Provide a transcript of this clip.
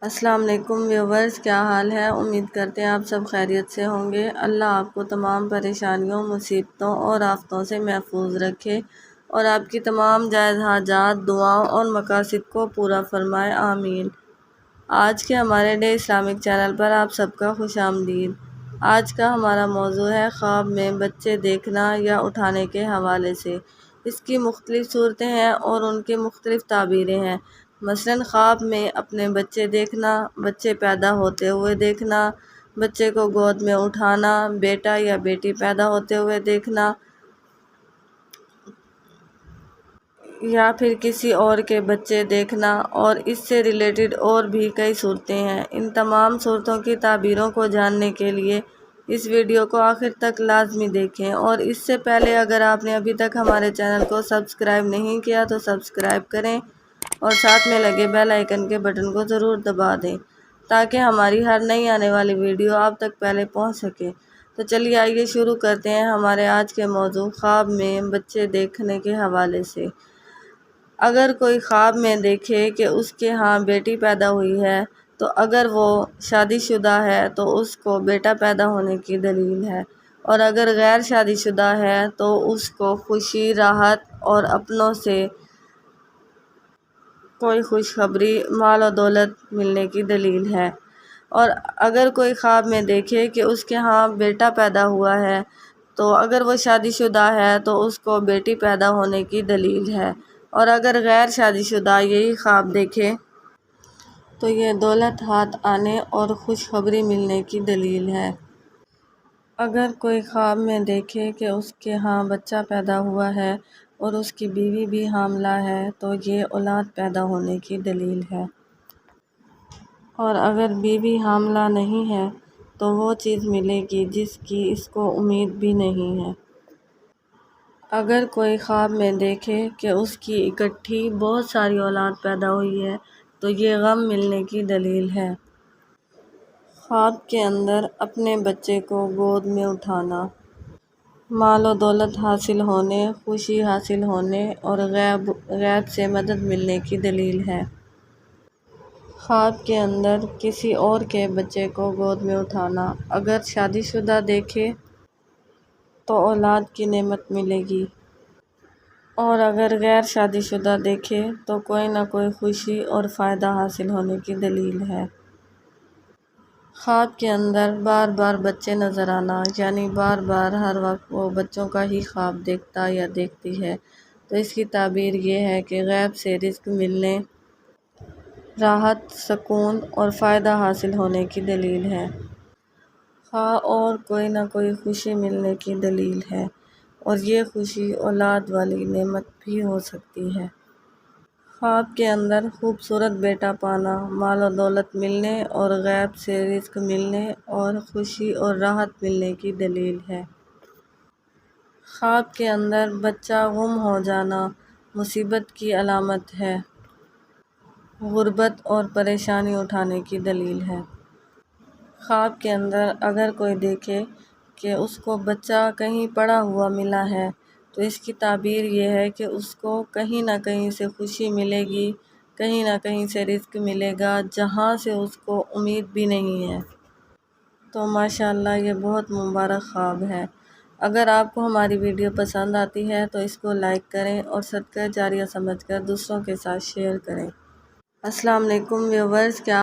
السلام علیکم ویورز، کیا حال ہے؟ امید کرتے ہیں آپ سب خیریت سے ہوں گے۔ اللہ آپ کو تمام پریشانیوں، مصیبتوں اور آفتوں سے محفوظ رکھے اور آپ کی تمام جائز حاجات، دعاؤں اور مقاصد کو پورا فرمائے، آمین۔ آج کے ہمارے ڈے اسلامک چینل پر آپ سب کا خوش آمدید۔ آج کا ہمارا موضوع ہے خواب میں بچے دیکھنا یا اٹھانے کے حوالے سے۔ اس کی مختلف صورتیں ہیں اور ان کی مختلف تعبیریں ہیں۔ مثلاً خواب میں اپنے بچے دیکھنا، بچے پیدا ہوتے ہوئے دیکھنا، بچے کو گود میں اٹھانا، بیٹا یا بیٹی پیدا ہوتے ہوئے دیکھنا، یا پھر کسی اور کے بچے دیکھنا، اور اس سے ریلیٹڈ اور بھی کئی صورتیں ہیں۔ ان تمام صورتوں کی تعبیروں کو جاننے کے لیے اس ویڈیو کو آخر تک لازمی دیکھیں، اور اس سے پہلے اگر آپ نے ابھی تک ہمارے چینل کو سبسکرائب نہیں کیا تو سبسکرائب کریں اور ساتھ میں لگے بیل آئیکن کے بٹن کو ضرور دبا دیں تاکہ ہماری ہر نئی آنے والی ویڈیو آپ تک پہلے پہنچ سکے۔ تو چلیے آئیے شروع کرتے ہیں ہمارے آج کے موضوع خواب میں بچے دیکھنے کے حوالے سے۔ اگر کوئی خواب میں دیکھے کہ اس کے ہاں بیٹی پیدا ہوئی ہے، تو اگر وہ شادی شدہ ہے تو اس کو بیٹا پیدا ہونے کی دلیل ہے، اور اگر غیر شادی شدہ ہے تو اس کو خوشی، راحت اور اپنوں سے کوئی خوشخبری، مال و دولت ملنے کی دلیل ہے۔ اور اگر کوئی خواب میں دیکھے کہ اس کے ہاں بیٹا پیدا ہوا ہے، تو اگر وہ شادی شدہ ہے تو اس کو بیٹی پیدا ہونے کی دلیل ہے، اور اگر غیر شادی شدہ یہی خواب دیکھے تو یہ دولت ہاتھ آنے اور خوشخبری ملنے کی دلیل ہے۔ اگر کوئی خواب میں دیکھے کہ اس کے ہاں بچہ پیدا ہوا ہے اور اس کی بیوی بھی حاملہ ہے تو یہ اولاد پیدا ہونے کی دلیل ہے۔ اور اگر بیوی حاملہ نہیں ہے تو وہ چیز ملے گی جس کی اس کو امید بھی نہیں ہے۔ اگر کوئی خواب میں دیکھے کہ اس کی اکٹھی بہت ساری اولاد پیدا ہوئی ہے تو یہ غم ملنے کی دلیل ہے۔ خواب کے اندر اپنے بچے کو گود میں اٹھانا مال و دولت حاصل ہونے، خوشی حاصل ہونے اور غیب سے مدد ملنے کی دلیل ہے۔ خواب کے اندر کسی اور کے بچے کو گود میں اٹھانا، اگر شادی شدہ دیکھے تو اولاد کی نعمت ملے گی، اور اگر غیر شادی شدہ دیکھے تو کوئی نہ کوئی خوشی اور فائدہ حاصل ہونے کی دلیل ہے۔ خواب کے اندر بار بار بچے نظر آنا، یعنی بار بار ہر وقت وہ بچوں کا ہی خواب دیکھتا یا دیکھتی ہے، تو اس کی تعبیر یہ ہے کہ غیب سے رزق ملنے، راحت، سکون اور فائدہ حاصل ہونے کی دلیل ہے۔ اور کوئی نہ کوئی خوشی ملنے کی دلیل ہے، اور یہ خوشی اولاد والی نعمت بھی ہو سکتی ہے۔ خواب کے اندر خوبصورت بیٹا پانا، مال و دولت ملنے اور غیب سے رزق ملنے اور خوشی اور راحت ملنے کی دلیل ہے۔ خواب کے اندر بچہ گم ہو جانا مصیبت کی علامت ہے، غربت اور پریشانی اٹھانے کی دلیل ہے۔ خواب کے اندر اگر کوئی دیکھے کہ اس کو بچہ کہیں پڑا ہوا ملا ہے تو اس کی تعبیر یہ ہے کہ اس کو کہیں نہ کہیں سے خوشی ملے گی، کہیں نہ کہیں سے رزق ملے گا جہاں سے اس کو امید بھی نہیں ہے۔ تو ماشاءاللہ یہ بہت مبارک خواب ہے۔ اگر آپ کو ہماری ویڈیو پسند آتی ہے تو اس کو لائک کریں اور صدقہ جاریہ سمجھ کر دوسروں کے ساتھ شیئر کریں۔ السلام علیکم ویورز، کیا